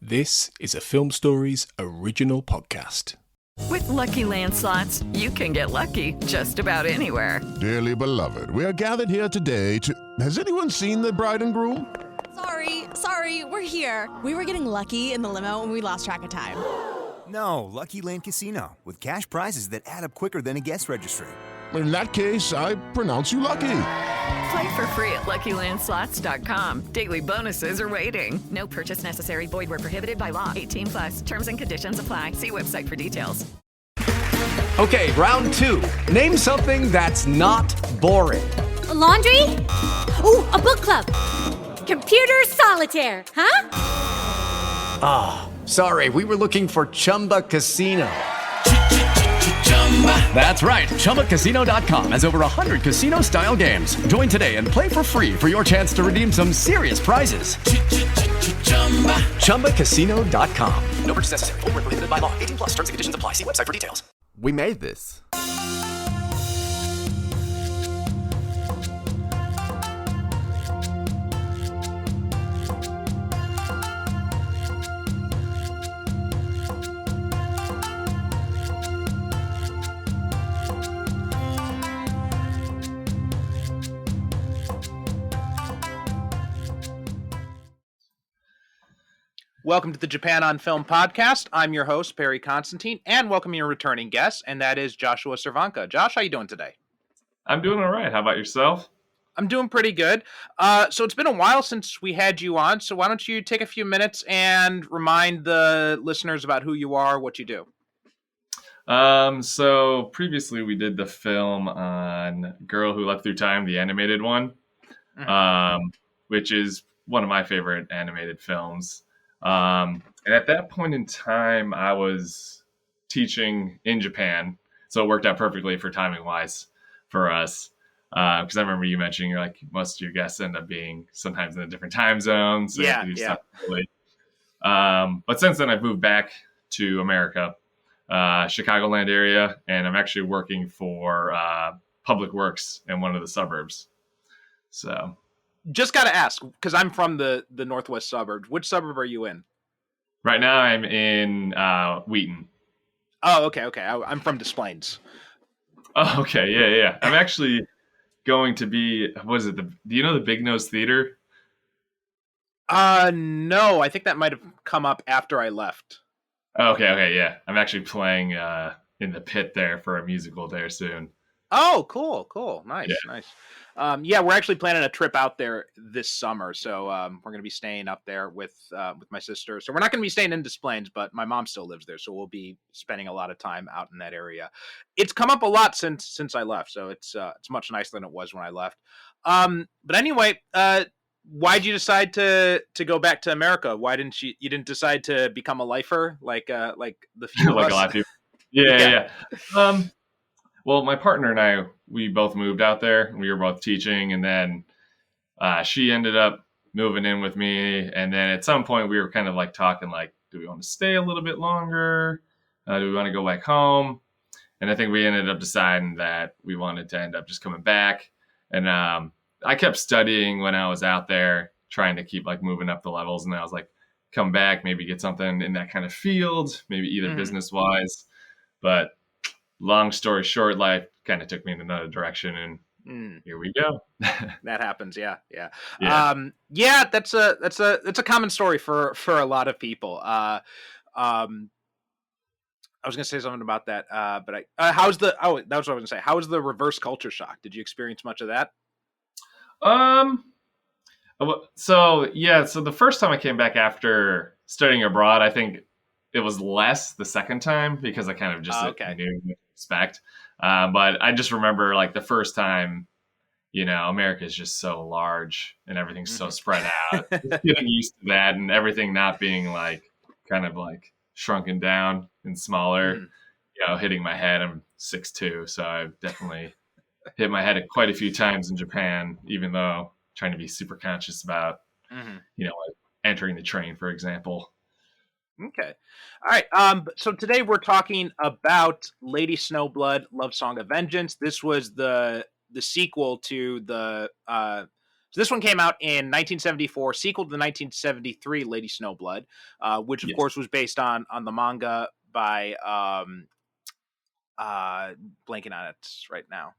This is a Film Stories original podcast. With Lucky Land Slots, you can get lucky just about anywhere. Dearly beloved, we are gathered here today to... Has anyone seen the bride and groom? Sorry, we're here. We were getting lucky in the limo and we lost track of time. No, Lucky Land Casino, with cash prizes that add up quicker than a guest registry. In that case, I pronounce you lucky. Play for free at LuckyLandSlots.com. Daily bonuses are waiting. No purchase necessary. Void where prohibited by law. 18+. Terms and conditions apply. See website for details. Okay, round two. Name something that's not boring. A laundry? Ooh, a book club. Computer solitaire, huh? Ah, sorry, we were looking for Chumba Casino. That's right, ChumbaCasino.com has over 100 casino-style games. Join today and play for free for your chance to redeem some serious prizes. ChumbaCasino.com. No purchase necessary. Void where prohibited by law. 18+. Terms and conditions apply. See website for details. We made this. Welcome to the Japan on Film podcast. I'm your host, Perry Constantine, and welcome your returning guest, and that is Joshua Cervenka. Josh, how you doing today? I'm doing all right. How about yourself? I'm doing pretty good. So it's been a while since we had you on, so why don't you take a few minutes and remind the listeners about who you are, what you do? So previously we did the film on Girl Who Left Through Time, the animated one, which is one of my favorite animated films. And at that point in time, I was teaching in Japan, so it worked out perfectly for timing wise for us. Because I remember you mentioning like most of your guests end up being sometimes in a different time zone. So yeah. But since then, I've moved back to America, Chicagoland area, and I'm actually working for Public Works in one of the suburbs. So. Just got to ask, because I'm from the northwest suburbs. Which suburb are you in? Right now, I'm in Wheaton. Oh, okay. I'm from Des Plaines. Oh, okay. Yeah. I'm actually going to be, do you know the Big Nose Theater? No, I think that might have come up after I left. Okay, yeah. I'm actually playing in the pit there for a musical there soon. Oh, cool. Nice. We're actually planning a trip out there this summer. So we're going to be staying up there with my sister. So we're not going to be staying in Des Plaines, but my mom still lives there. So we'll be spending a lot of time out in that area. It's come up a lot since I left. So it's much nicer than it was when I left. But anyway, why'd you decide to go back to America? Why didn't you didn't decide to become a lifer like the few of us? A lot of people. Yeah. Well, my partner and I, we both moved out there. We were both teaching, and then she ended up moving in with me. And then at some point, we were kind of like talking, like, do we want to stay a little bit longer? Do we want to go back home? And I think we ended up deciding that we wanted to end up just coming back. And I kept studying when I was out there, trying to keep like moving up the levels. And I was like, come back, maybe get something in that kind of field, maybe either business-wise. But long story short, life kind of took me in another direction, and here we go. That happens. Yeah. That's a common story for a lot of people. I was going to say something about that, but that was what I was going to say. How was the reverse culture shock? Did you experience much of that? So the first time I came back after studying abroad, I think it was less the second time because I kind of just knew what to expect. But I just remember like the first time, America is just so large and everything's so spread out. Getting used to that and everything not being like kind of like shrunken down and smaller, hitting my head. I'm 6'2", so I've definitely hit my head quite a few times in Japan, even though trying to be super conscious about, like entering the train, for example. Okay. All right. So today we're talking about Lady Snowblood, Love Song of Vengeance. This was the sequel to the So this one came out in 1974, sequel to the 1973 Lady Snowblood, which of course was based on the manga by blanking on it right now,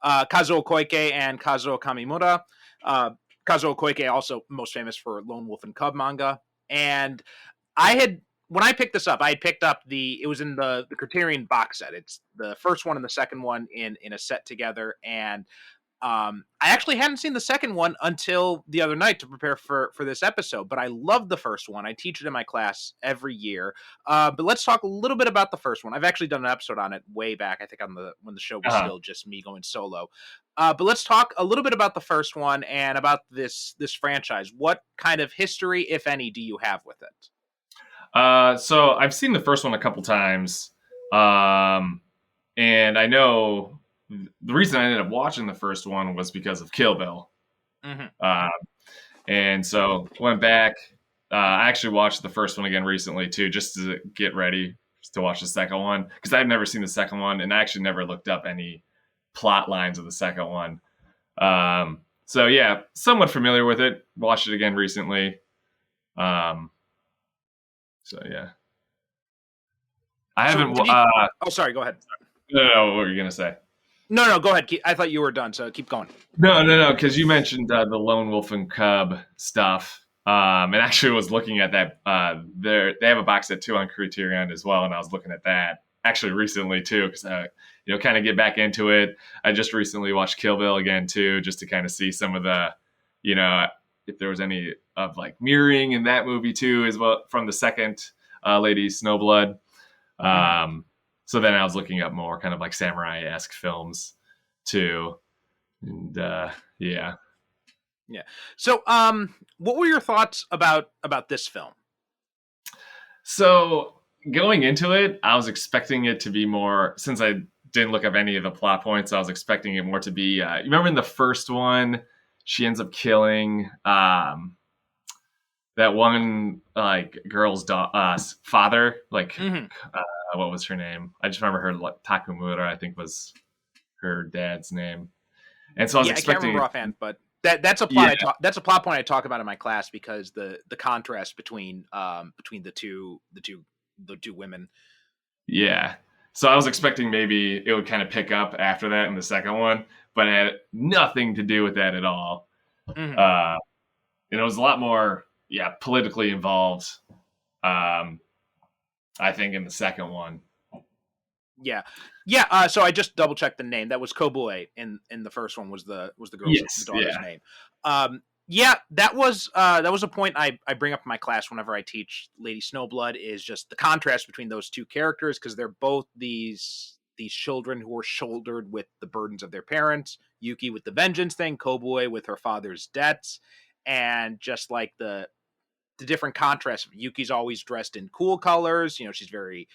Kazuo Koike and Kazuo Kamimura. Kazuo Koike also most famous for Lone Wolf and Cub manga. And when I picked this up, I had picked up it was in the Criterion box set. It's the first one and the second one in a set together. And I actually hadn't seen the second one until the other night to prepare for this episode, but I loved the first one. I teach it in my class every year. But let's talk a little bit about the first one. I've actually done an episode on it way back, I think when the show was still just me going solo. But let's talk a little bit about the first one and about this franchise. What kind of history, if any, do you have with it? So I've seen the first one a couple times. And I know the reason I ended up watching the first one was because of Kill Bill. And so went back. I actually watched the first one again recently too, just to get ready to watch the second one, because I've never seen the second one, and I actually never looked up any plot lines of the second one. So yeah, somewhat familiar with it. Watched it again recently. So yeah, I haven't. Sorry, go ahead. No, what were you gonna say? No, go ahead. I thought you were done, so keep going. No, because you mentioned the Lone Wolf and Cub stuff. And actually was looking at that. They have a box set too on Criterion as well, and I was looking at that actually recently too, because kind of get back into it. I just recently watched Kill Bill again too, just to kind of see some of the, if there was any of like mirroring in that movie too, as well from the second Lady Snowblood. So then I was looking up more kind of like samurai-esque films too. And yeah. So what were your thoughts about this film? So going into it, I was expecting it to be more, since I didn't look up any of the plot points, I was expecting it more to be, you remember in the first one, she ends up killing that one like girl's father, like what was her name? I just remember her, like, Takumura, I think was her dad's name. And so I was expecting, I can't remember offhand, but that's a plot. That's a plot point I talk about in my class, because the contrast between the two women. Yeah. So I was expecting maybe it would kind of pick up after that in the second one, but it had nothing to do with that at all. And it was a lot more, politically involved. I think in the second one. So I just double checked the name. That was Kobue in the first one. Was the girl's daughter's name? That was a point I bring up in my class whenever I teach Lady Snowblood, is just the contrast between those two characters, because they're both these children who are shouldered with the burdens of their parents. Yuki with the vengeance thing, Kobue with her father's debts, and just like the different contrasts. Yuki's always dressed in cool colors. She's very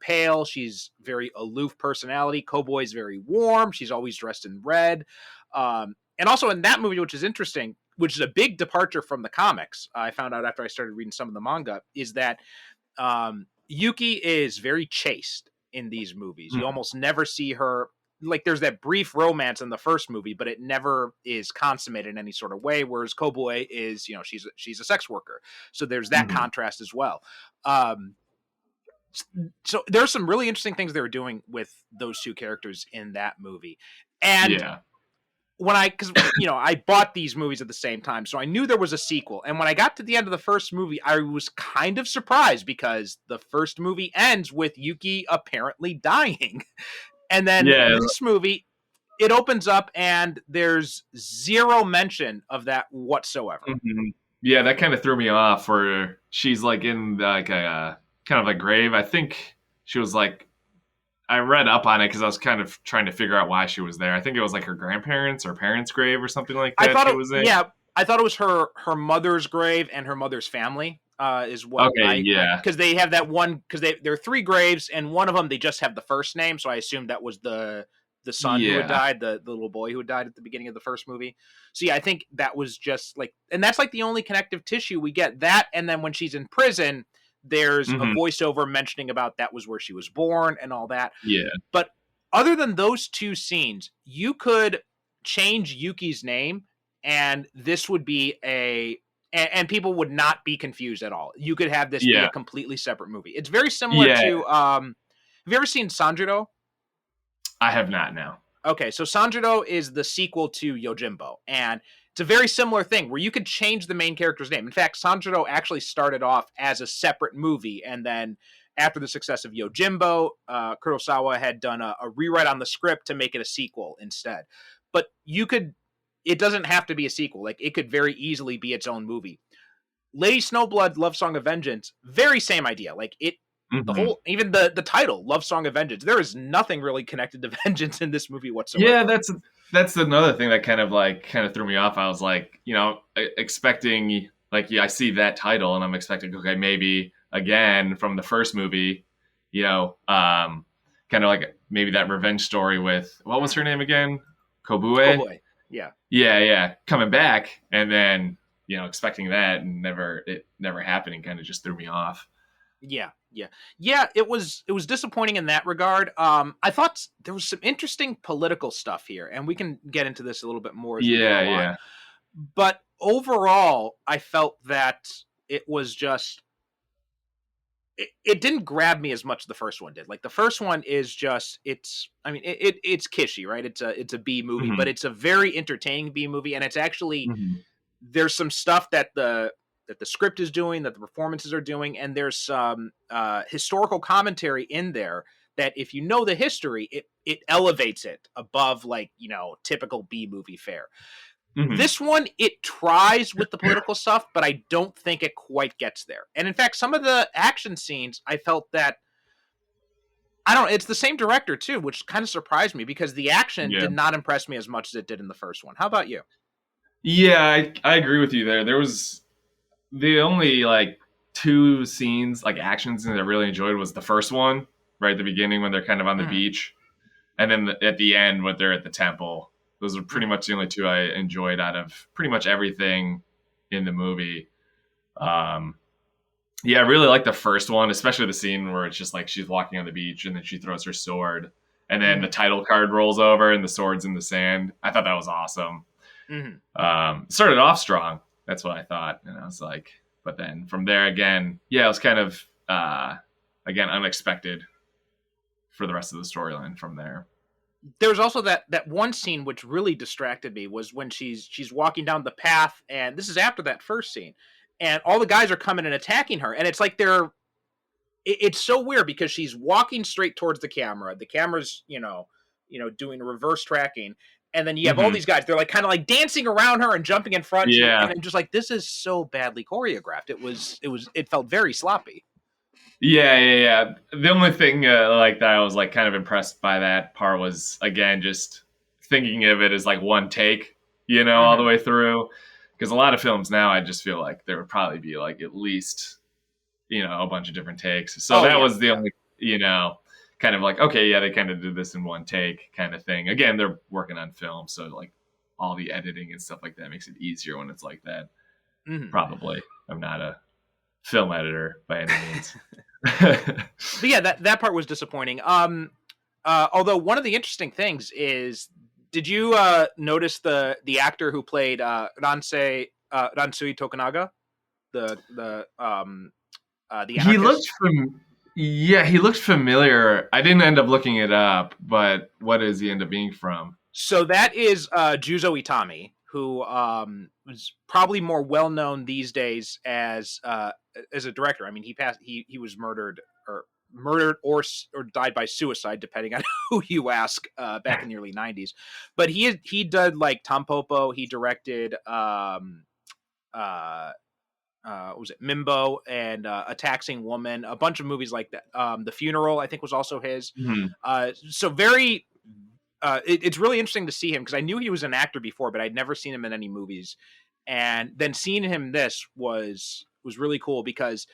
pale. She's very aloof personality. Kobue's very warm. She's always dressed in red. And also in that movie, which is interesting, which is a big departure from the comics, I found out after I started reading some of the manga, is that Yuki is very chaste in these movies. You almost never see her. Like, there's that brief romance in the first movie, but it never is consummated in any sort of way. Whereas Kobue is, she's a sex worker. So there's that contrast as well. So there's some really interesting things they were doing with those two characters in that movie. And I bought these movies at the same time, so I knew there was a sequel. And when I got to the end of the first movie, I was kind of surprised, because the first movie ends with Yuki apparently dying. And then this movie, it opens up and there's zero mention of that whatsoever. Yeah, that kind of threw me off, where she's like in like a kind of a grave. I think she was like, I read up on it because I was kind of trying to figure out why she was there. I think it was like her grandparents or parents' grave or something like that. I thought it was her mother's grave and her mother's family. Is what because they have that one, because there are three graves, and one of them they just have the first name, so I assumed that was the son who had died, the little boy who had died at the beginning of the first movie. So I think that was just like, and that's like the only connective tissue we get. That, and then when she's in prison, there's a voiceover mentioning about that was where she was born and all that. But other than those two scenes, you could change Yuki's name and this would be and people would not be confused at all. You could have this be a completely separate movie. It's very similar to have you ever seen Sanjuro? I have not now. Okay, so Sanjuro is the sequel to Yojimbo, and it's a very similar thing where you could change the main character's name. In fact, Sanjuro actually started off as a separate movie, and then after the success of Yojimbo, Kurosawa had done a rewrite on the script to make it a sequel instead. But it doesn't have to be a sequel. Like, it could very easily be its own movie. Lady Snowblood, Love Song of Vengeance, very same idea. Like, the whole, even the title, Love Song of Vengeance, there is nothing really connected to vengeance in this movie whatsoever. Yeah, that's another thing that kind of threw me off. I was like, expecting, I see that title and I'm expecting, okay, maybe again from the first movie, kind of like maybe that revenge story with, what was her name again? Kobue? Yeah. Coming back, and then, expecting that and it never happening kind of just threw me off. Yeah. It was disappointing in that regard. I thought there was some interesting political stuff here, and we can get into this a little bit more as we go on. But overall, I felt that it was just it didn't grab me as much as the first one did. Like, the first one is just it's kishy, right? It's a B movie, but it's a very entertaining B movie, and it's actually there's some stuff that the script is doing, that the performances are doing, and there's some historical commentary in there that, if you know the history, it elevates it above, typical B movie fare. This one, it tries with the political stuff, but I don't think it quite gets there. And in fact, some of the action scenes, I felt that, it's the same director too, which kind of surprised me, because the action did not impress me as much as it did in the first one. How about you? Yeah, I agree with you there. There was the only two scenes, action scenes I really enjoyed was the first one, right at the beginning when they're kind of on the beach, and then at the end when they're at the temple. Those are pretty much the only two I enjoyed out of pretty much everything in the movie. I really like the first one, especially the scene where it's just she's walking on the beach and then she throws her sword, and then the title card rolls over and the sword's in the sand. I thought that was awesome. Started off strong. That's what I thought. And I was like, but then from there again, it was kind of, again, unexpected for the rest of the storyline from there. There's also that one scene which really distracted me, was when she's walking down the path, and this is after that first scene, and all the guys are coming and attacking her, and it's like it's so weird because she's walking straight towards the camera. The camera's, doing reverse tracking, and then you have all these guys, they're kind of dancing around her and jumping in front. Yeah. And I'm just this is so badly choreographed. It felt very sloppy. Yeah. The only thing that I was kind of impressed by that part was, again, just thinking of it as one take, all the way through. Because a lot of films now, I just feel like there would probably be at least, a bunch of different takes. So that was the only, kind of okay, they kind of did this in one take kind of thing. Again, they're working on film, so all the editing and stuff like that makes it easier when it's like that. Probably. I'm not a film editor by any means. But yeah, that part was disappointing. Although one of the interesting things is, did you notice the actor who played Ransui Tokunaga, the anarchist? He looked familiar. I didn't end up looking it up, but what does he end up being from? So that is Juzo Itami, who was probably more well known these days as a director. I mean, he was murdered or died by suicide, depending on who you ask, back in the early 90s. But he did Tampopo. He directed what was it, Mimbo, and A Taxing Woman, a bunch of movies like that. The Funeral, I think, was also his. So very it's really interesting to see him, because I knew he was an actor before, but I'd never seen him in any movies. And then seeing him this was really cool, because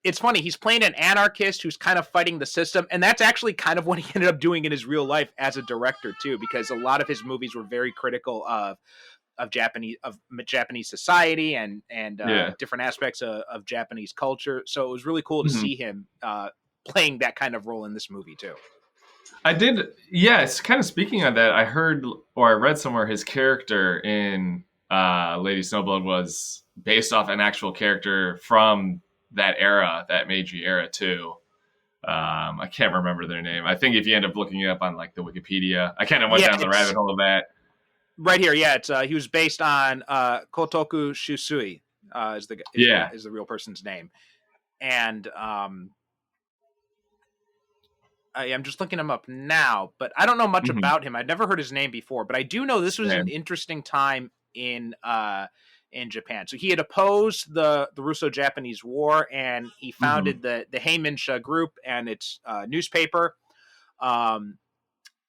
it's funny, he's playing an anarchist who's kind of fighting the system, and that's actually kind of what he ended up doing in his real life as a director too, because a lot of his movies were very critical of Japanese society and different aspects of Japanese culture. So it was really cool to see him playing that kind of role in this movie too. I did. Yes. Kind of speaking on that, I heard, or I read somewhere, his character in Lady Snowblood was based off an actual character from that era, that Meiji era too. I can't remember their name. I think if you end up looking it up on like the Wikipedia, I kind of went down the rabbit hole of that. Right here, yeah, it's he was based on Kotoku Shusui, is the real person's name, and I'm just looking him up now, but I don't know much about him. I'd never heard his name before, but I do know this was an interesting time in Japan. So he had opposed the Russo-Japanese War, and he founded the Heiminsha group and its newspaper.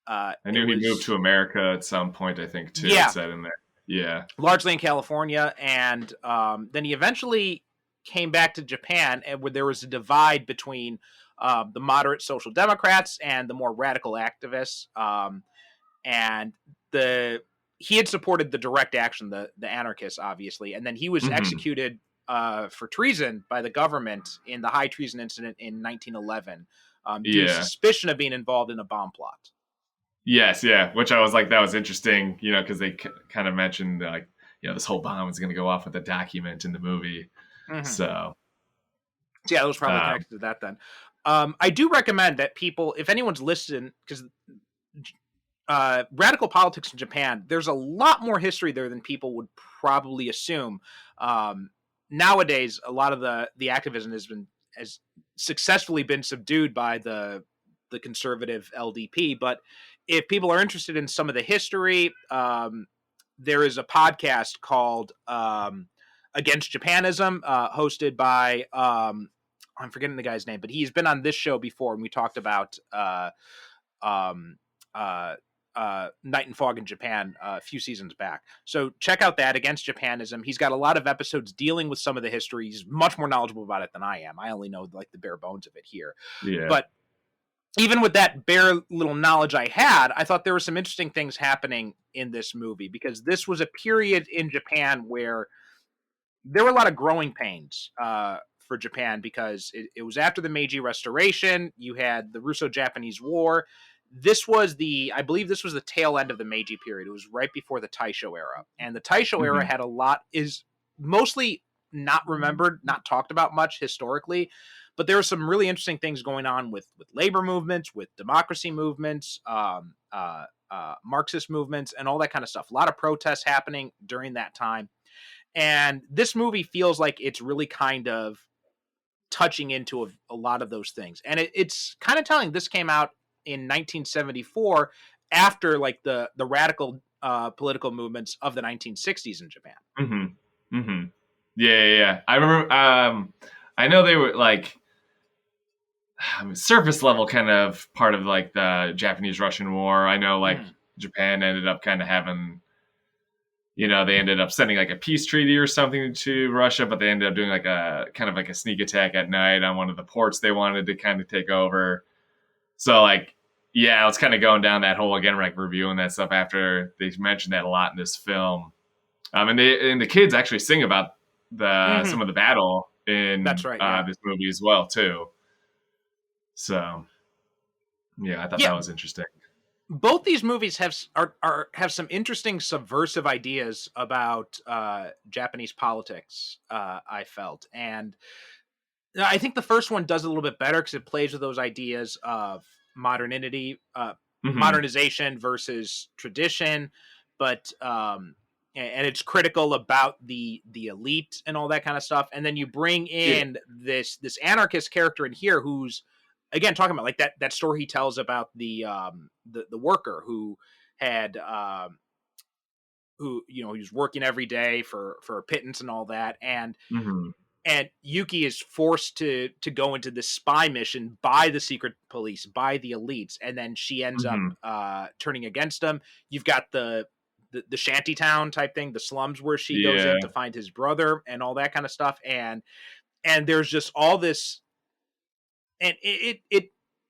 I knew he moved to America at some point, I think, too. Yeah. It said in there. Yeah. Largely in California. And then he eventually came back to Japan, and where there was a divide between the moderate social democrats and the more radical activists. And he had supported the direct action, the anarchists, obviously. And then he was executed for treason by the government in the high treason incident in 1911 due to suspicion of being involved in a bomb plot. Yes, yeah, which I was like, that was interesting, because they kind of mentioned, like, this whole bomb is going to go off with a document in the movie. So, yeah, it was probably connected to that then. I do recommend that people, if anyone's listening, because radical politics in Japan, there's a lot more history there than people would probably assume. Nowadays, a lot of the activism has successfully been subdued by the conservative LDP, but if people are interested in some of the history, there is a podcast called Against Japanism, hosted by I'm forgetting the guy's name, but he's been on this show before, and we talked about Night and Fog in Japan a few seasons back. So check out that, Against Japanism. He's got a lot of episodes dealing with some of the history. He's much more knowledgeable about it than I am. I only know like the bare bones of it here. Yeah. But even with that bare little knowledge I had, I thought there were some interesting things happening in this movie, because this was a period in Japan where there were a lot of growing pains for Japan, because it was after the Meiji Restoration. You had the Russo-Japanese War. I believe this was the tail end of the Meiji period. It was right before the Taisho era. And the Taisho era is mostly not remembered, not talked about much historically, but there were some really interesting things going on with labor movements, with democracy movements, Marxist movements, and all that kind of stuff. A lot of protests happening during that time. And this movie feels like it's really kind of touching into a lot of those things. And it's kind of telling. This came out in 1974 after like the radical political movements of the 1960s in Japan. Yeah. I remember, I know they were like surface level kind of part of like the Japanese-Russian War. I know like Japan ended up kind of having, they ended up sending like a peace treaty or something to Russia, but they ended up doing like a kind of like a sneak attack at night on one of the ports they wanted to kind of take over. So like, yeah, I was kind of going down that hole again, like reviewing that stuff after they mentioned that a lot in this film. And the kids actually sing about some of the battle in this movie as well too. So yeah, I thought that was interesting. Both these movies have some interesting subversive ideas about Japanese politics, I felt. And I think the first one does a little bit better because it plays with those ideas of modernity, modernization versus tradition, but and it's critical about the elite and all that kind of stuff. And then you bring in this anarchist character in here who's, again, talking about like that story he tells about the worker who had he was working every day for a pittance and all that, and Yuki is forced to go into this spy mission by the secret police, by the elites, and then she ends up turning against them. You've got the shanty town type thing, the slums where she goes in to find his brother and all that kind of stuff, and there's just all this. And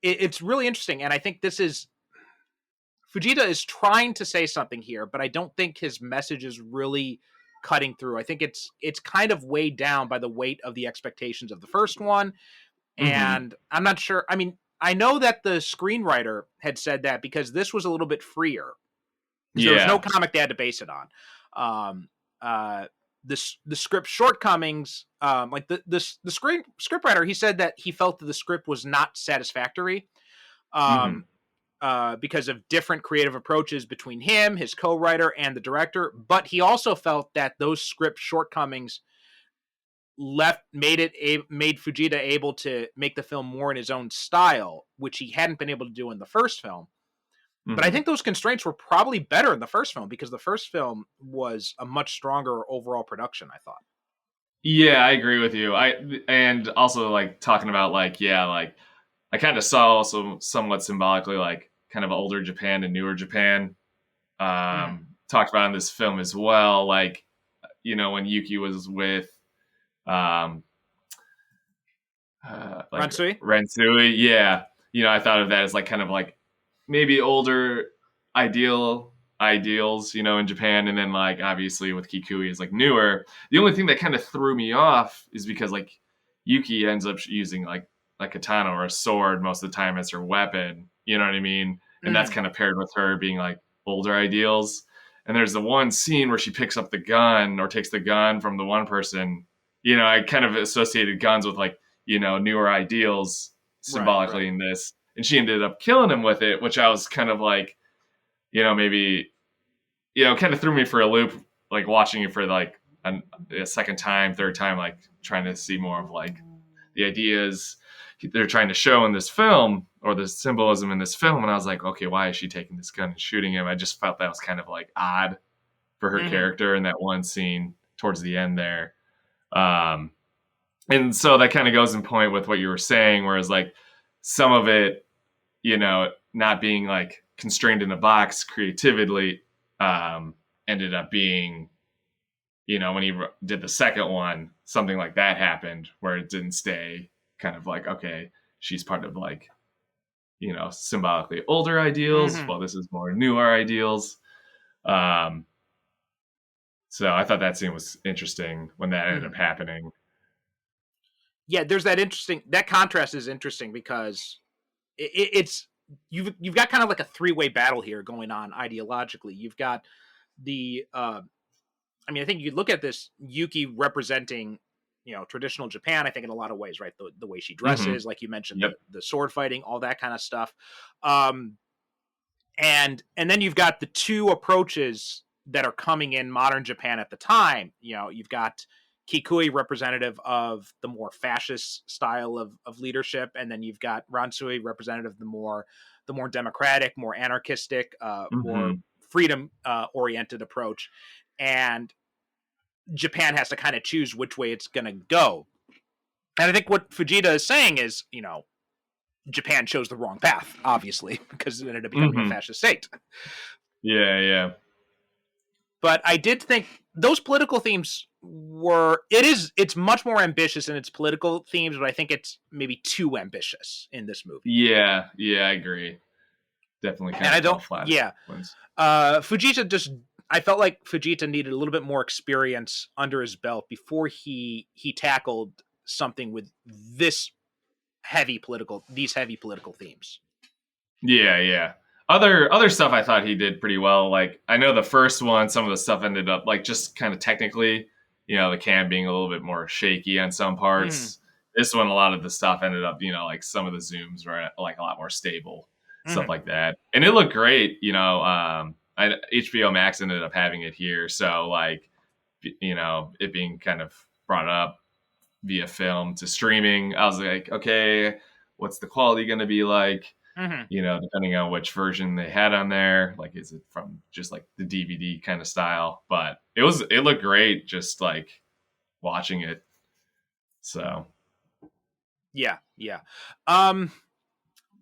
it's really interesting, and I think this is Fujita is trying to say something here, but I don't think his message is really cutting through. I think it's kind of weighed down by the weight of the expectations of the first one, and I'm not sure. I mean, I know that the screenwriter had said that because this was a little bit freer. There was no comic they had to base it on. the script shortcomings, like the scriptwriter, he said that he felt that the script was not satisfactory. Because of different creative approaches between him, his co-writer, and the director. But he also felt that those script shortcomings made Fujita able to make the film more in his own style, which he hadn't been able to do in the first film. But I think those constraints were probably better in the first film, because the first film was a much stronger overall production, I thought. Yeah, I agree with you. And also like talking about like I kind of saw also somewhat symbolically like kind of older Japan and newer Japan talked about in this film as well. Like, you know, when Yuki was with Ransui. Yeah. You know, I thought of that as like kind of like maybe older ideals, you know, in Japan. And then like obviously with Kikui is like newer. The only thing that kind of threw me off is because like Yuki ends up using like a katana or a sword most of the time as her weapon, you know what I mean? And that's kind of paired with her being like older ideals. And there's the one scene where she picks up the gun or takes the gun from the one person. You know, I kind of associated guns with like, you know, newer ideals symbolically in this. And she ended up killing him with it, which I was kind of like, you know, maybe, you know, kind of threw me for a loop, like watching it for like a second time, third time, like trying to see more of like the ideas they're trying to show in this film or the symbolism in this film. And I was like, okay, why is she taking this gun and shooting him? I just felt that was kind of like odd for her character in that one scene towards the end there. And so that kind of goes in point with what you were saying, whereas like some of it, you know, not being like constrained in a box creatively, ended up being, you know, when he did the second one, something like that happened where it didn't stay kind of like, okay, she's part of like, you know, symbolically older ideals. Well, this is more newer ideals. So I thought that scene was interesting when that ended up happening. Yeah, there's that contrast is interesting because it's you've got kind of like a three-way battle here going on ideologically. You've got the I think you look at this Yuki representing, you know, traditional Japan, I think in a lot of ways, right? The way she dresses, like you mentioned, the sword fighting, all that kind of stuff. And then you've got the two approaches that are coming in modern Japan at the time. You know, you've got Kikui, representative of the more fascist style of leadership, and then you've got Ransui, representative of the more democratic, more anarchistic, more freedom oriented approach. And Japan has to kind of choose which way it's going to go. And I think what Fujita is saying is, you know, Japan chose the wrong path, obviously, because it ended up becoming a fascist state. Yeah. But I did think those political themes it's much more ambitious in its political themes, but I think it's maybe too ambitious in this movie. Yeah, I agree. Definitely kind of flat. Yeah. Fujita I felt like Fujita needed a little bit more experience under his belt before he tackled something with these heavy political themes. Yeah. Other stuff I thought he did pretty well. Like I know the first one, some of the stuff ended up like just kind of technically, you know, the cam being a little bit more shaky on some parts. This one, a lot of the stuff ended up, you know, like some of the zooms were like a lot more stable, stuff like that. And it looked great, you know, HBO Max ended up having it here. So like, you know, it being kind of brought up via film to streaming, I was like, okay, what's the quality going to be like? You know, depending on which version they had on there, like, is it from just like the DVD kind of style? But it looked great just like watching it. So. Yeah.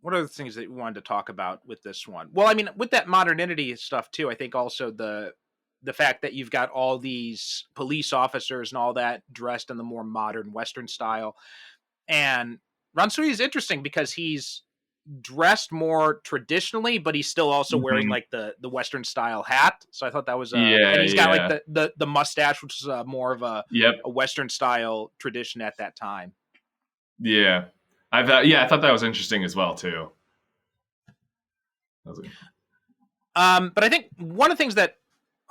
What are the things that we wanted to talk about with this one? Well, I mean, with that modernity stuff too, I think also the fact that you've got all these police officers and all that dressed in the more modern Western style. And Ransui is interesting because he's dressed more traditionally, but he's still also wearing like the Western style hat. So I thought that was and he's got like the mustache, which is more of a Western style tradition at that time. Yeah. I thought that was interesting as well too. But I think one of the things that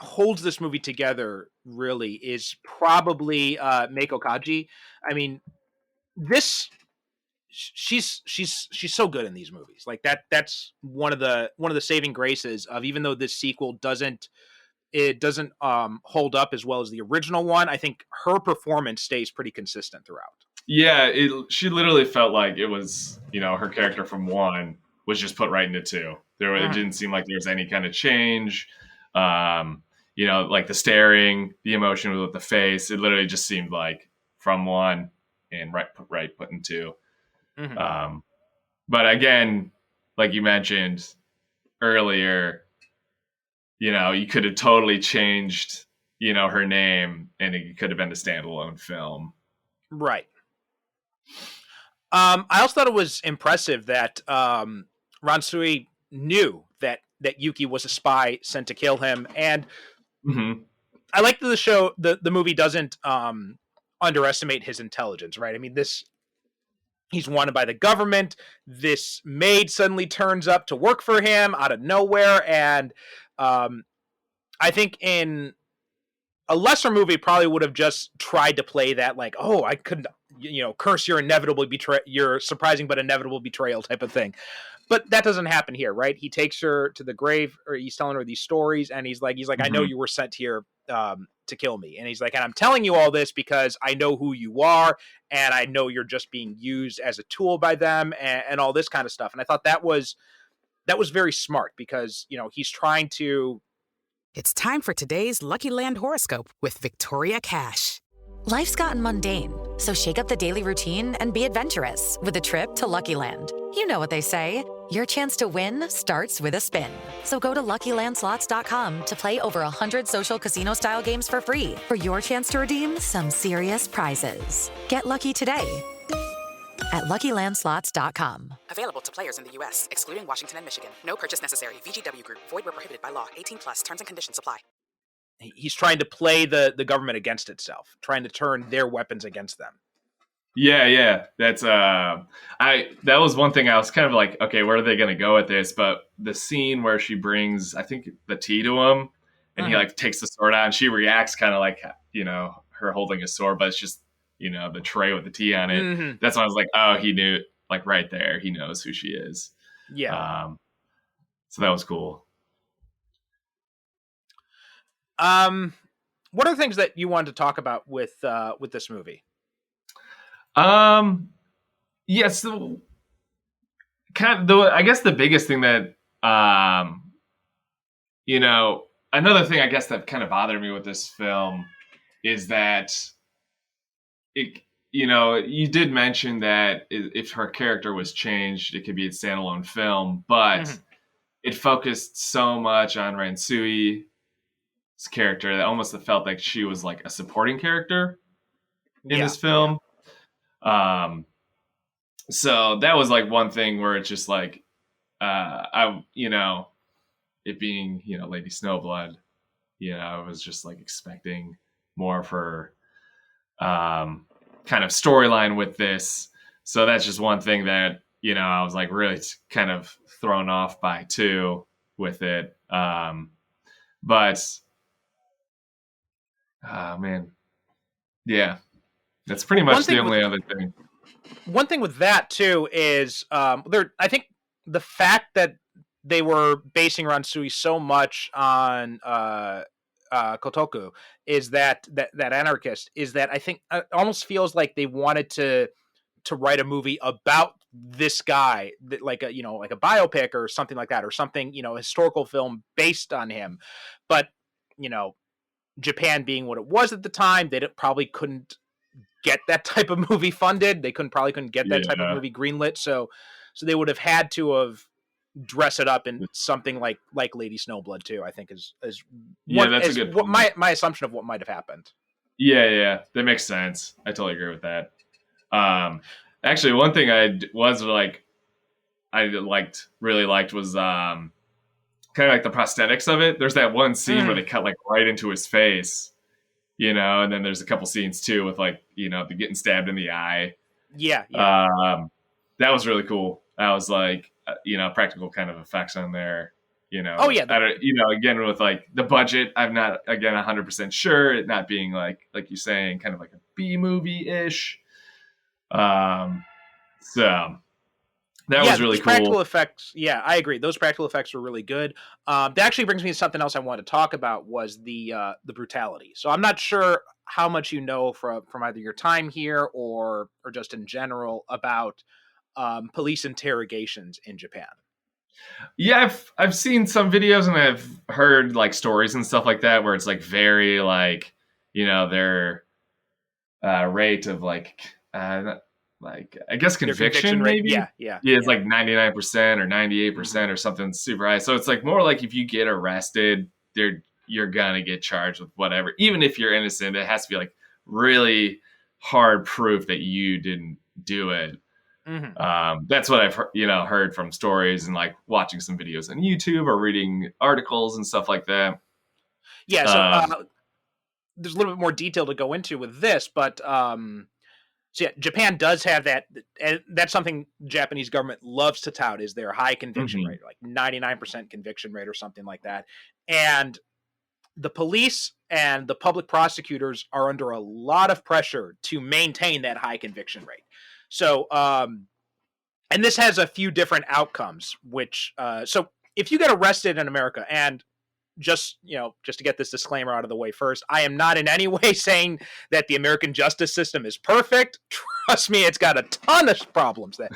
holds this movie together really is probably Meiko Kaji. I mean, this she's so good in these movies. Like that's one of the saving graces of, even though this sequel doesn't hold up as well as the original one, I think her performance stays pretty consistent throughout. Yeah, she literally felt like it was, her character from 1 was just put right into 2. It didn't seem like there was any kind of change. Like the staring, the emotion with the face, it literally just seemed like from 1 and put in 2. Mm-hmm. But again, like you mentioned earlier, you could have totally changed, her name, and it could have been a standalone film. Right. I also thought it was impressive that Ransui knew that Yuki was a spy sent to kill him, and I like that the movie doesn't underestimate his intelligence. Right? I mean, he's wanted by the government. This maid suddenly turns up to work for him out of nowhere, and I think in a lesser movie probably would have just tried to play that, like, oh, I couldn't, curse your surprising but inevitable betrayal type of thing. But that doesn't happen here, right? He takes her to the grave, or he's telling her these stories, and he's like, I know you were sent here to kill me. And he's like, and I'm telling you all this because I know who you are, and I know you're just being used as a tool by them, and all this kind of stuff. And I thought that was very smart, because, he's trying to... It's time for today's Lucky Land horoscope with Victoria Cash. Life's gotten mundane, so shake up the daily routine and be adventurous with a trip to Lucky Land. You know what they say, your chance to win starts with a spin. So go to LuckyLandSlots.com to play over 100 social casino-style games for free for your chance to redeem some serious prizes. Get lucky today at LuckyLandSlots.com. Available to players in the U.S., excluding Washington and Michigan. No purchase necessary. VGW Group. Void where prohibited by law. 18+. Terms and conditions apply. He's trying to play the government against itself, trying to turn their weapons against them. Yeah. That's that was one thing I was kind of like, okay, where are they going to go with this? But the scene where she brings, I think, the tea to him, and he like takes the sword out, and she reacts kind of like, her holding a sword, but it's just, the tray with the tea on it. That's when I was like, oh, he knew, like right there, he knows who she is. Yeah. So that was cool. What are the things that you wanted to talk about with this movie? Yes. So I guess the biggest thing that, another thing I guess that kind of bothered me with this film is that you did mention that if her character was changed, it could be a standalone film, but it focused so much on Ransui's character that almost felt like she was like a supporting character in this film. So that was like one thing where it's just like, it being, Lady Snowblood, I was just like expecting more of her, kind of storyline with this. So that's just one thing that, I was like really kind of thrown off by too with it. But man, yeah, that's pretty much the only other thing. One thing with that too is I think the fact that they were basing Ransui so much on Kotoku is that anarchist is that I think it almost feels like they wanted to write a movie about this guy, that like a biopic or something like that, or something, a historical film based on him. But Japan being what it was at the time, they probably couldn't get that type of movie funded. They probably couldn't get that type of movie greenlit. So they would have had to have dress it up in something like Lady Snowblood too, I think is that's a good point. My assumption of what might have happened. Yeah, that makes sense. I totally agree with that. Actually, one thing I really liked was kind of like the prosthetics of it. There's that one scene where they cut like right into his face, and then there's a couple scenes too with like, the getting stabbed in the eye. Yeah. That was really cool. I was like, practical kind of effects on there, Oh yeah. I don't, again, with like the budget, I'm not, again, 100% sure, it not being like you're saying, kind of like a B movie ish. So that was really cool. Practical effects. Yeah, I agree. Those practical effects were really good. That actually brings me to something else I wanted to talk about, was the brutality. So I'm not sure how much you know from either your time here or just in general about police interrogations in Japan. Yeah, I've seen some videos and I've heard like stories and stuff like that where it's like very like, their rate of like I guess conviction rate, maybe. Yeah. It's like 99% or 98% or something super high. So it's like more like if you get arrested, you're gonna get charged with whatever, even if you're innocent. It has to be like really hard proof that you didn't do it. Mm-hmm. That's what I've heard from stories and like watching some videos on YouTube or reading articles and stuff like that. Yeah, so there's a little bit more detail to go into with this, but so yeah, Japan does have that, and that's something the Japanese government loves to tout, is their high conviction rate, like 99% conviction rate or something like that. And the police and the public prosecutors are under a lot of pressure to maintain that high conviction rate. So, and this has a few different outcomes, which, so if you get arrested in America, and just to get this disclaimer out of the way first, I am not in any way saying that the American justice system is perfect. Trust me, it's got a ton of problems. That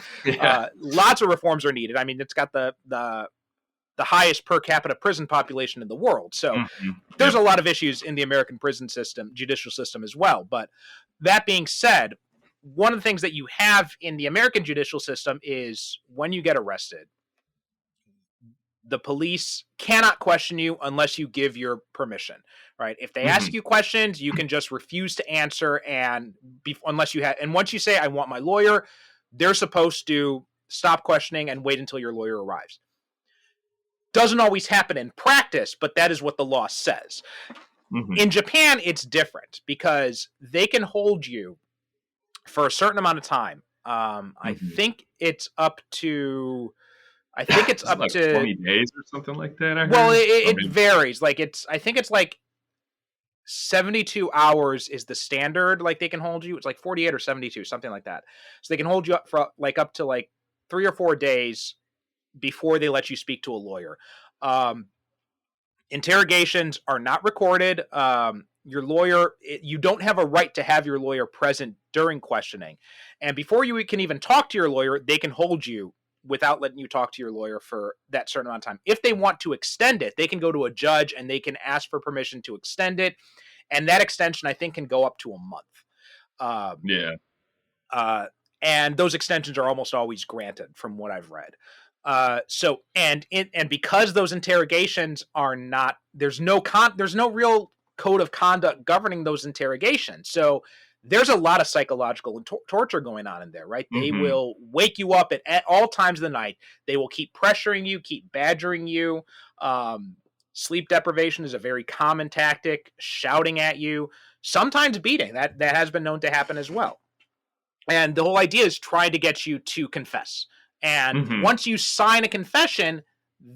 lots of reforms are needed. I mean, it's got the highest per capita prison population in the world. So there's a lot of issues in the American prison system, judicial system as well. But that being said, one of the things that you have in the American judicial system is when you get arrested, the police cannot question you unless you give your permission, right? If they ask you questions, you can just refuse to answer, and once you say, I want my lawyer, they're supposed to stop questioning and wait until your lawyer arrives. Doesn't always happen in practice, but that is what the law says. In Japan, it's different because they can hold you for a certain amount of time. I think it's up to... I think it's up like to 20 days or something like that. Well, it varies. Like I think it's like 72 hours is the standard. Like they can hold you. It's like 48 or 72, something like that. So they can hold you up for like up to like 3 or 4 days before they let you speak to a lawyer. Interrogations are not recorded. Your lawyer, you don't have a right to have your lawyer present during questioning. And before you can even talk to your lawyer, they can hold you without letting you talk to your lawyer for that certain amount of time. If they want to extend it, they can go to a judge and they can ask for permission to extend it. And that extension, I think, can go up to a month. And those extensions are almost always granted from what I've read. And because those interrogations are not, there's no real code of conduct governing those interrogations. So there's a lot of psychological and torture going on in there, right? They will wake you up at all times of the night. They will keep pressuring you, keep badgering you. Sleep deprivation is a very common tactic, shouting at you, sometimes beating. That has been known to happen as well. And the whole idea is trying to get you to confess. And once you sign a confession,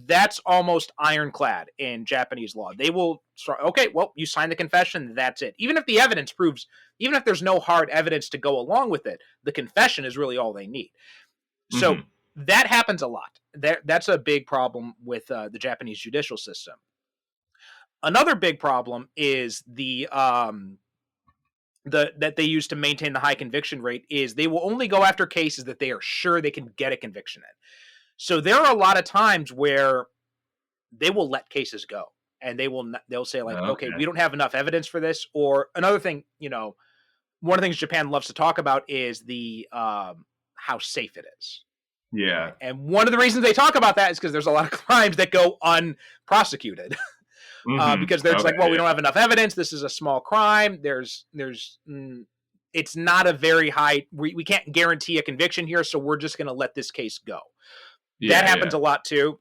that's almost ironclad in Japanese law. They will start, okay, well, you signed the confession, that's it. Even if the evidence proves, even if there's no hard evidence to go along with it, the confession is really all they need. So that happens a lot. That's a big problem with the Japanese judicial system. Another big problem is that they use to maintain the high conviction rate is they will only go after cases that they are sure they can get a conviction in. So there are a lot of times where they will let cases go, and they'll say like, okay, we don't have enough evidence for this. Or another thing, one of the things Japan loves to talk about is the how safe it is. Yeah. And one of the reasons they talk about that is because there's a lot of crimes that go unprosecuted. Because they're just like, well, we don't have enough evidence. This is a small crime. It's not a very high, we can't guarantee a conviction here. So we're just going to let this case go. That happens a lot too.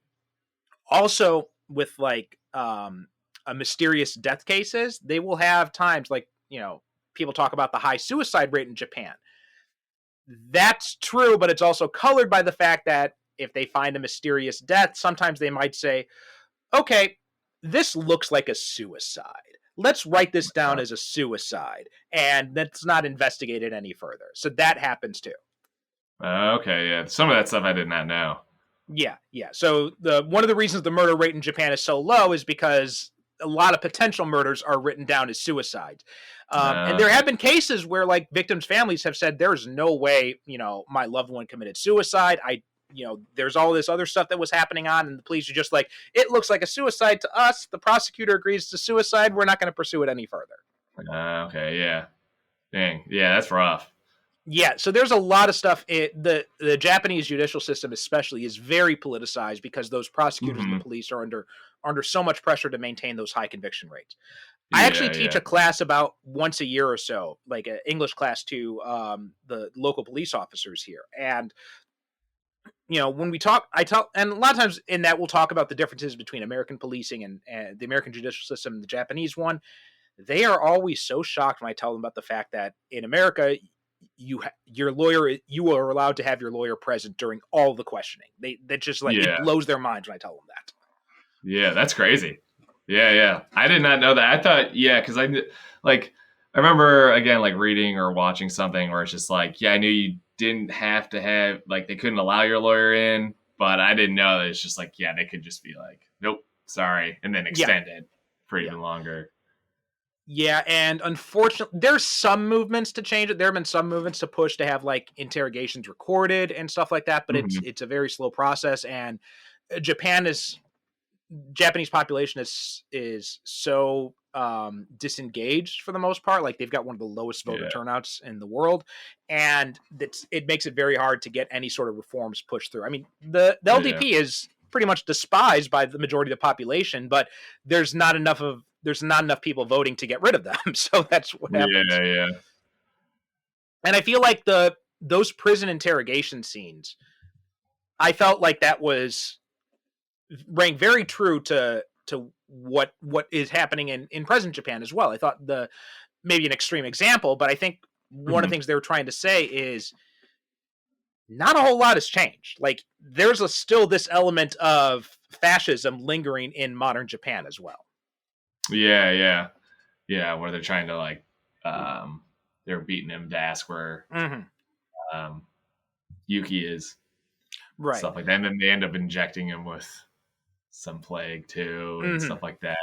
Also with like, a mysterious death cases, they will have times like, people talk about the high suicide rate in Japan. That's true, but it's also colored by the fact that if they find a mysterious death, sometimes they might say, okay, this looks like a suicide. Let's write this down as a suicide, and let's not investigate it any further. So that happens too. Okay, yeah. Some of that stuff I did not know. Yeah. So one of the reasons the murder rate in Japan is so low is because a lot of potential murders are written down as suicide. And there have been cases where like victims' families have said, there's no way, my loved one committed suicide. There's all this other stuff that was happening on, and the police are just like, it looks like a suicide to us. The prosecutor agrees to suicide. We're not going to pursue it any further. Okay, yeah. Dang. Yeah, that's rough. Yeah, so there's a lot of stuff. The Japanese judicial system especially is very politicized because those prosecutors and the police are under so much pressure to maintain those high conviction rates. I actually teach a class about once a year or so, like an English class to the local police officers here. And when we talk, and a lot of times in that we'll talk about the differences between American policing and the American judicial system and the Japanese one. They are always so shocked when I tell them about the fact that in America, you are allowed to have your lawyer present during all the questioning. That just it blows their minds when I tell them that. Yeah, that's crazy. Yeah. I did not know that. I thought, because I remember again, like reading or watching something where it's just like, I knew you didn't have to have, like, they couldn't allow your lawyer in, but I didn't know that it's just like, they could just be like, nope, sorry, and then extend it for even longer. Yeah, and unfortunately, there's some movements to change it. There have been some movements to push to have like interrogations recorded and stuff like that, but it's a very slow process. And Japanese population is so disengaged for the most part. Like they've got one of the lowest voter turnouts in the world, and it makes it very hard to get any sort of reforms pushed through. I mean, the LDP is pretty much despised by the majority of the population, but there's not enough people voting to get rid of them. So that's what happens. Yeah. And I feel like those prison interrogation scenes, I felt like that rang very true to what is happening in present Japan as well. I thought maybe an extreme example, but I think one of the things they were trying to say is not a whole lot has changed. Like there's still this element of fascism lingering in modern Japan as well. Yeah. Where they're trying to like, they're beating him to ask where Yuki is, right? Stuff like that, and then they end up injecting him with some plague too, and stuff like that.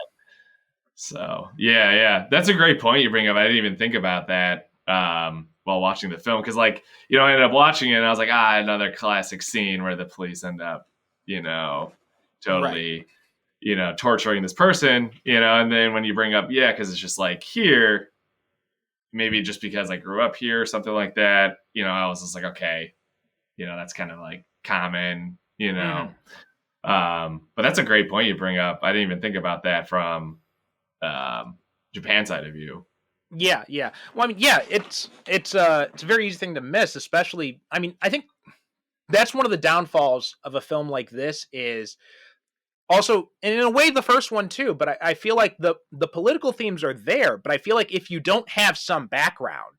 So yeah, that's a great point you bring up. I didn't even think about that while watching the film, because I ended up watching it and I was like, another classic scene where the police end up, totally. Right. Torturing this person, and then when you bring up, because it's just like here, maybe just because I grew up here or something like that, I was just like, okay, that's kind of like common, but that's a great point you bring up. I didn't even think about that from Japan side of view. Yeah. Well, I mean, it's a very easy thing to miss, especially, I mean, I think that's one of the downfalls of a film like this is also, and in a way, the first one too, but I feel like the political themes are there, but I feel like if you don't have some background,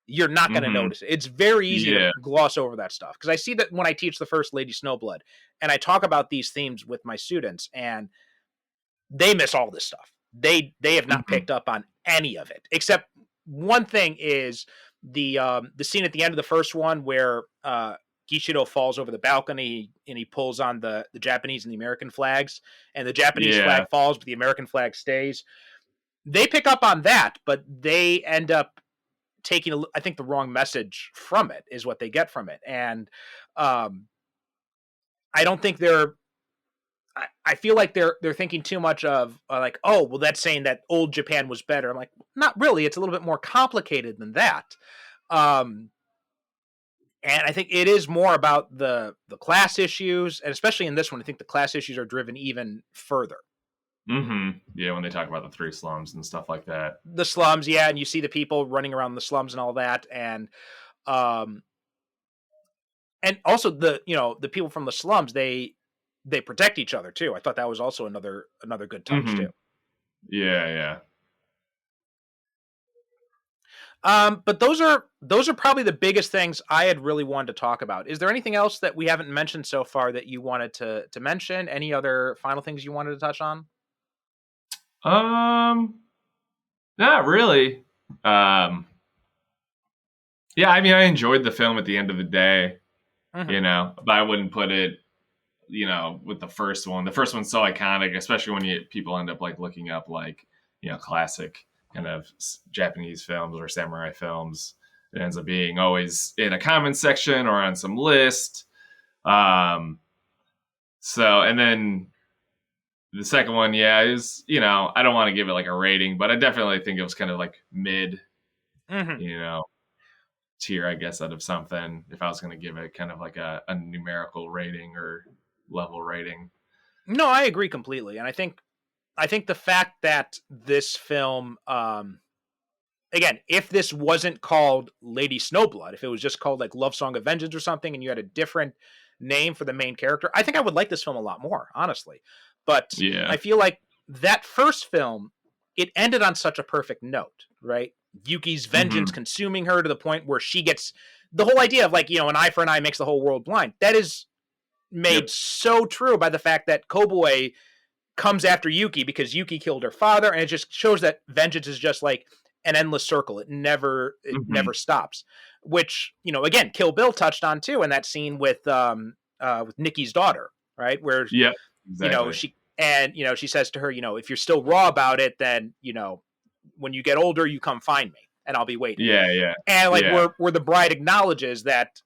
you're not going to notice it. It's very easy to gloss over that stuff. Because I see that when I teach the first Lady Snowblood, and I talk about these themes with my students, and they miss all this stuff. They have not picked up on any of it, except one thing is the scene at the end of the first one where Gishido falls over the balcony and he pulls on the Japanese and the American flags, and the Japanese flag falls, but the American flag stays. They pick up on that, but they end up taking, I think, the wrong message from it is what they get from it. And I don't think I feel like they're thinking too much of like, oh, well, that's saying that old Japan was better. I'm like, not really. It's a little bit more complicated than that. And I think it is more about the class issues, and especially in this one, I think the class issues are driven even further. Yeah, when they talk about the 3 slums and stuff like that. The slums, and you see the people running around the slums and all that, and also the people from the slums, they protect each other too. I thought that was also another good touch too. Yeah. But those are probably the biggest things I had really wanted to talk about. Is there anything else that we haven't mentioned so far that you wanted to mention? Any other final things you wanted to touch on? Not really. Yeah, I mean, I enjoyed the film at the end of the day, but I wouldn't put it, with the first one. The first one's so iconic, especially when people end up like looking up like, classic kind of Japanese films or samurai films. It ends up being always in a comment section or on some list. And then the second one, is, I don't want to give it like a rating, but I definitely think it was kind of like mid, tier, I guess, out of something, if I was going to give it kind of like a numerical rating or level rating. No, I agree completely. And I think the fact that this film, again, if this wasn't called Lady Snowblood, if it was just called like Love Song of Vengeance or something, and you had a different name for the main character, I think I would like this film a lot more, honestly. But I feel like that first film, it ended on such a perfect note, right? Yuki's vengeance consuming her to the point where she gets the whole idea of like, an eye for an eye makes the whole world blind. That is made so true by the fact that Kobue comes after Yuki because Yuki killed her father, and it just shows that vengeance is just like an endless circle. It never stops. Which, again, Kill Bill touched on too in that scene with Nikki's daughter, right? Where exactly. she says to her, if you're still raw about it, then when you get older, you come find me and I'll be waiting. Yeah. And like where the bride acknowledges that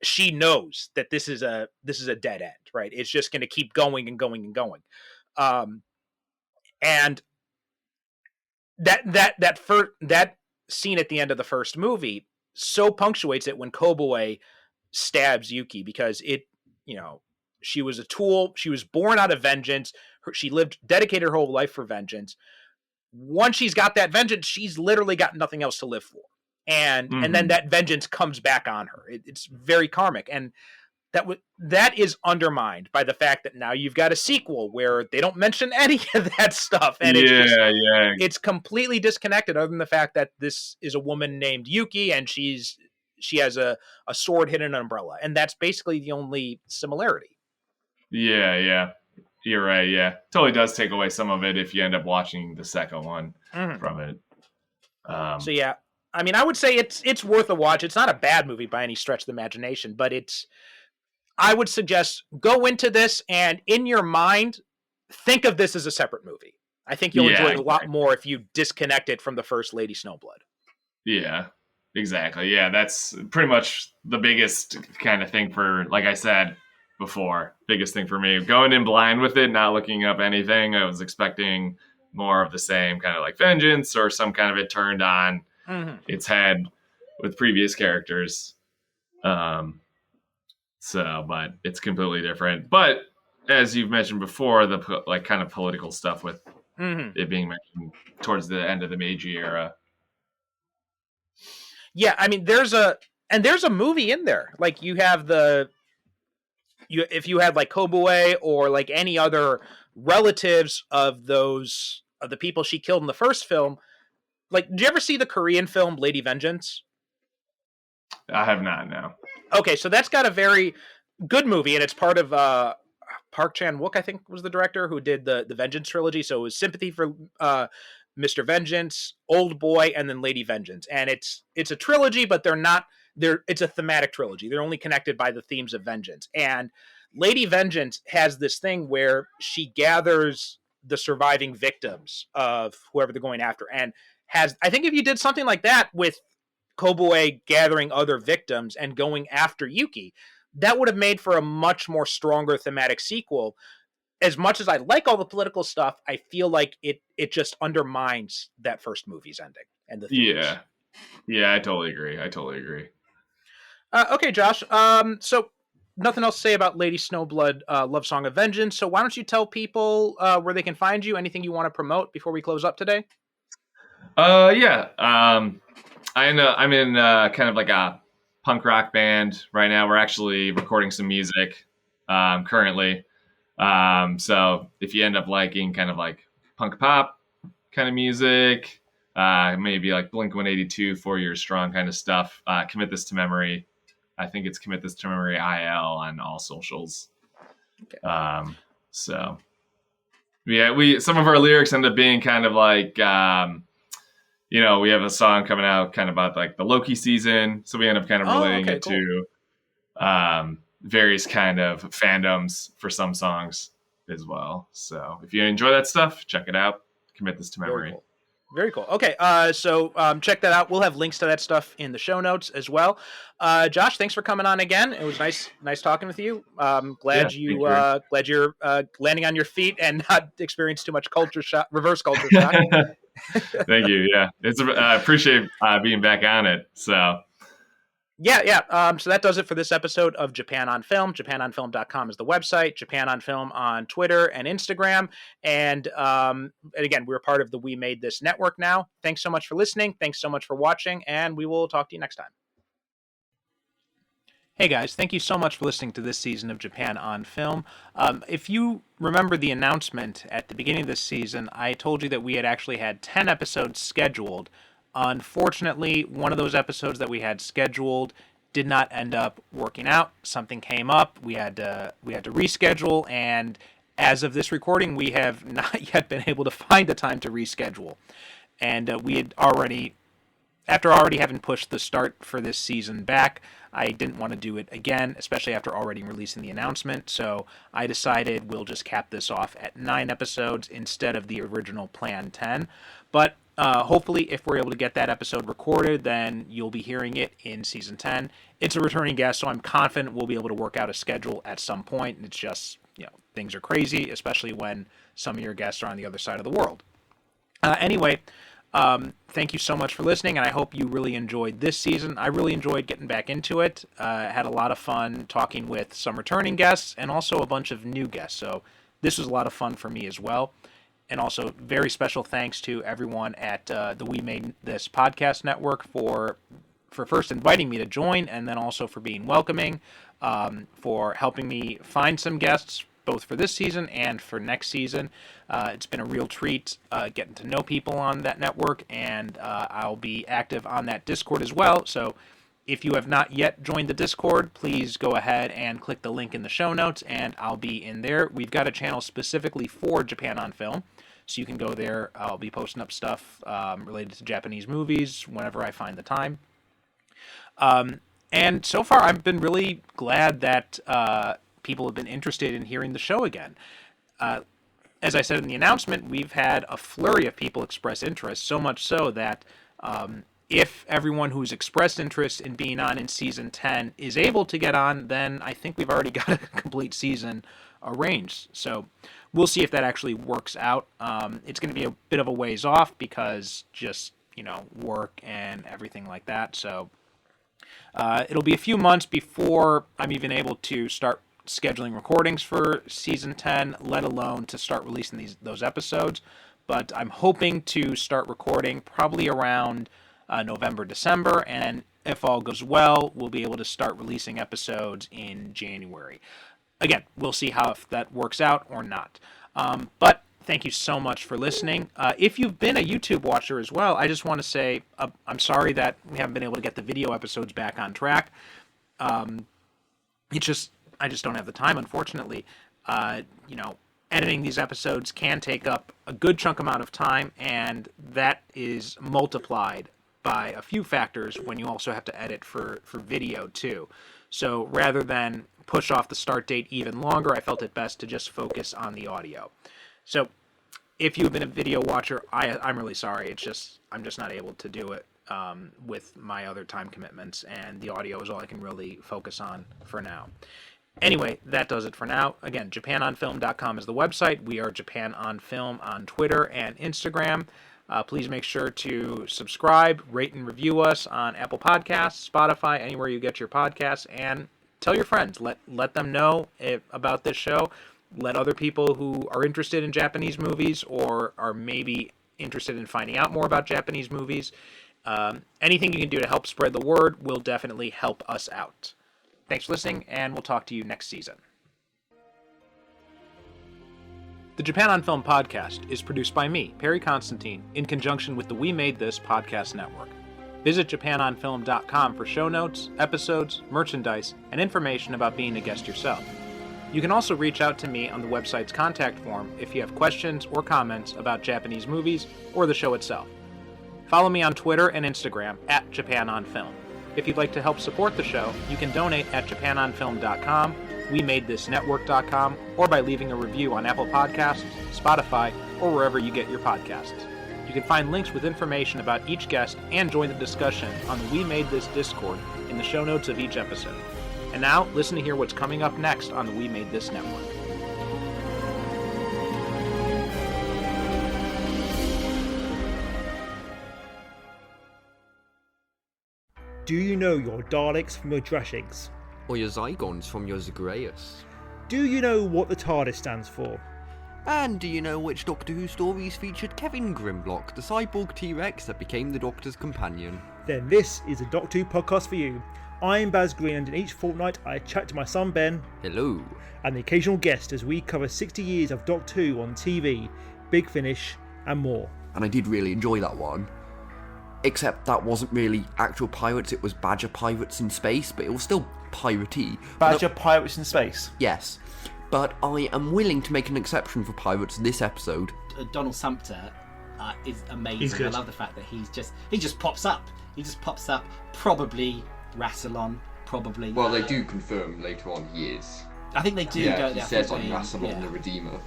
she knows that this is a dead end, right? It's just going to keep going and going and going. And that scene at the end of the first movie so punctuates it when Kobue stabs Yuki, because she was a tool. She was born out of vengeance. She dedicated her whole life for vengeance. Once she's got that vengeance, she's literally got nothing else to live for. And then that vengeance comes back on her. It's very karmic. And that is undermined by the fact that now you've got a sequel where they don't mention any of that stuff. And it's completely disconnected, other than the fact that this is a woman named Yuki and she has a sword hidden in an umbrella. And that's basically the only similarity. Yeah. You're right. Yeah. Totally does take away some of it if you end up watching the second one from it. So yeah, I mean, I would say it's worth a watch. It's not a bad movie by any stretch of the imagination, but I would suggest go into this and in your mind, think of this as a separate movie. I think you'll enjoy it a lot more if you disconnect it from the first Lady Snowblood. Yeah, exactly. Yeah, that's pretty much the biggest kind of thing for, like I said before, biggest thing for me. Going in blind with it, not looking up anything. I was expecting more of the same, kind of like vengeance or some kind of it turned on its head with previous characters. But it's completely different. But as you've mentioned before, the like kind of political stuff with it being mentioned towards the end of the Meiji era. Yeah, I mean, there's a movie in there. Like if you had like Kobue or like any other relatives of the people she killed in the first film. Like, did you ever see the Korean film Lady Vengeance? I have not, no. Okay, so that's got a very good movie, and it's part of Park Chan-wook, I think, was the director who did the Vengeance trilogy. So it was Sympathy for Mr. Vengeance, Old Boy, and then Lady Vengeance. And it's a trilogy, but it's a thematic trilogy. They're only connected by the themes of vengeance. And Lady Vengeance has this thing where she gathers the surviving victims of whoever they're going after. And I think if you did something like that with Kobue gathering other victims and going after Yuki, that would have made for a much more stronger thematic sequel. As much as I like all the political stuff, I feel like it just undermines that first movie's ending and the themes. Yeah, I totally agree. Okay, Josh. So nothing else to say about Lady Snowblood, Love Song of Vengeance. So why don't you tell people where they can find you? Anything you want to promote before we close up today? I'm in kind of like a punk rock band right now. We're actually recording some music currently. So if you end up liking kind of like punk pop kind of music, maybe like Blink-182, 4 Years Strong kind of stuff. Commit This to Memory. I think it's Commit This to Memory IL on all socials. Okay. So yeah, some of our lyrics end up being kind of like, we have a song coming out kind of about like the Loki season. So we end up kind of relating to various kind of fandoms for some songs as well. So if you enjoy that stuff, check it out. Commit This to Memory. Very cool. Okay, so check that out. We'll have links to that stuff in the show notes as well. Josh, thanks for coming on again. It was nice talking with you. Glad you're landing on your feet and not experience too much reverse culture shock. Thank you. Yeah, I appreciate being back on it. So. Yeah. So that does it for this episode of Japan on Film. JapanOnFilm.com is the website. Japan on Film on Twitter and Instagram. And again, we're part of the We Made This network now. Thanks so much for listening. Thanks so much for watching. And we will talk to you next time. Hey guys, thank you so much for listening to this season of Japan on Film. If you remember the announcement at the beginning of this season, I told you that we had actually had 10 episodes scheduled. Unfortunately, one of those episodes that we had scheduled did not end up working out. Something came up. We had to reschedule, and as of this recording, we have not yet been able to find the time to reschedule. And we had after already having pushed the start for this season back, I didn't want to do it again, especially after already releasing the announcement. So I decided we'll just cap this off at 9 episodes instead of the original planned 10. But hopefully, if we're able to get that episode recorded, then you'll be hearing it in season 10. It's a returning guest, so I'm confident we'll be able to work out a schedule at some point. It's just, things are crazy, especially when some of your guests are on the other side of the world. Anyway, thank you so much for listening, and I hope you really enjoyed this season. I really enjoyed getting back into it. Had a lot of fun talking with some returning guests and also a bunch of new guests. So this was a lot of fun for me as well. And also, very special thanks to everyone at the We Made This podcast network for first inviting me to join, and then also for being welcoming, for helping me find some guests, both for this season and for next season. It's been a real treat getting to know people on that network, and I'll be active on that Discord as well. So if you have not yet joined the Discord, please go ahead and click the link in the show notes, and I'll be in there. We've got a channel specifically for Japan on Film, so you can go there. I'll be posting up stuff related to Japanese movies whenever I find the time. And so far, I've been really glad that people have been interested in hearing the show again. As I said in the announcement, we've had a flurry of people express interest, so much so that if everyone who's expressed interest in being on in season 10 is able to get on, then I think we've already got a complete season arranged. So we'll see if that actually works out. It's going to be a bit of a ways off because just, work and everything like that. So it'll be a few months before I'm even able to start scheduling recordings for season 10, let alone to start releasing those episodes. But I'm hoping to start recording probably around November, December, and if all goes well, we'll be able to start releasing episodes in January. Again, we'll see if that works out or not. But thank you so much for listening. If you've been a YouTube watcher as well, I just want to say I'm sorry that we haven't been able to get the video episodes back on track. I just don't have the time, unfortunately. Editing these episodes can take up a good chunk amount of time, and that is multiplied by a few factors when you also have to edit for video too. So rather than push off the start date even longer, I felt it best to just focus on the audio. So if you've been a video watcher, I'm really sorry. I'm just not able to do it with my other time commitments, and the audio is all I can really focus on for now. Anyway, that does it for now. Again, JapanOnFilm.com is the website. We are Japan on Film on Twitter and Instagram. Please make sure to subscribe, rate, and review us on Apple Podcasts, Spotify, anywhere you get your podcasts, and tell your friends. Let them know about this show. Let other people who are interested in Japanese movies or are maybe interested in finding out more about Japanese movies. Anything you can do to help spread the word will definitely help us out. Thanks for listening, and we'll talk to you next season. The Japan on Film podcast is produced by me, Perry Constantine, in conjunction with the We Made This podcast network. Visit japanonfilm.com for show notes, episodes, merchandise, and information about being a guest yourself. You can also reach out to me on the website's contact form if you have questions or comments about Japanese movies or the show itself. Follow me on Twitter and Instagram at JapanOnFilm. If you'd like to help support the show, you can donate at japanonfilm.com, wemadethisnetwork.com, or by leaving a review on Apple Podcasts, Spotify, or wherever you get your podcasts. You can find links with information about each guest and join the discussion on the We Made This Discord in the show notes of each episode. And now, listen to hear what's coming up next on the We Made This network. Do you know your Daleks from your Drashings? Or your Zygons from your Zagreus? Do you know what the TARDIS stands for? And do you know which Doctor Who stories featured Kevin Grimlock, the cyborg T-Rex that became the Doctor's companion? Then this is a Doctor Who podcast for you. I'm Baz Green, and each fortnight I chat to my son Ben. Hello. And the occasional guest as we cover 60 years of Doctor Who on TV, Big Finish, and more. And I did really enjoy that one. Except that wasn't really actual pirates, it was Badger pirates in space, but it was still piratey. Badger pirates in space? Yes. But I am willing to make an exception for pirates this episode. Donald Sumpter is amazing. He's good. I love the fact that he just pops up. He just pops up. Probably Rassilon. Probably. Well, they do confirm later on he is. I think they do. Yeah, don't he they? says on Rassilon the Redeemer.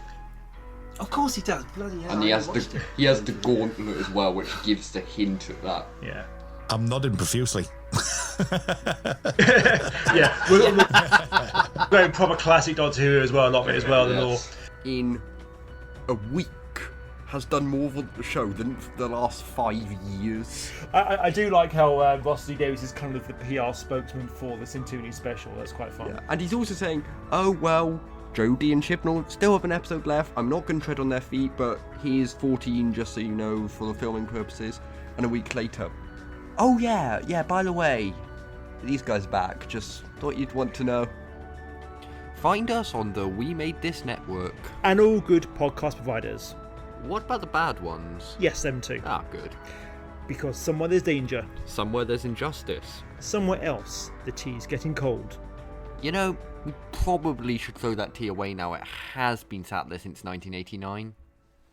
Of course he does. Bloody hell! And he has the gauntlet as well, which gives the hint at that. Yeah. I'm nodding profusely. Yeah, we're going proper classic Doctor Who as well, a lot of it as well. Yes. In a week has done more for the show than the last 5 years. I do like how Ross D. Davies is kind of the PR spokesman for the Centurion special. That's quite fun. Yeah. And he's also saying, oh well, Jodie and Chibnall still have an episode left. I'm not going to tread on their feet, but he is 14, just so you know, for the filming purposes. And a week later, oh yeah, by the way, these guys are back. Just thought you'd want to know. Find us on the We Made This network. And all good podcast providers. What about the bad ones? Yes, them too. Ah, good. Because somewhere there's danger. Somewhere there's injustice. Somewhere else, the tea's getting cold. You know, we probably should throw that tea away now. It has been sat there since 1989.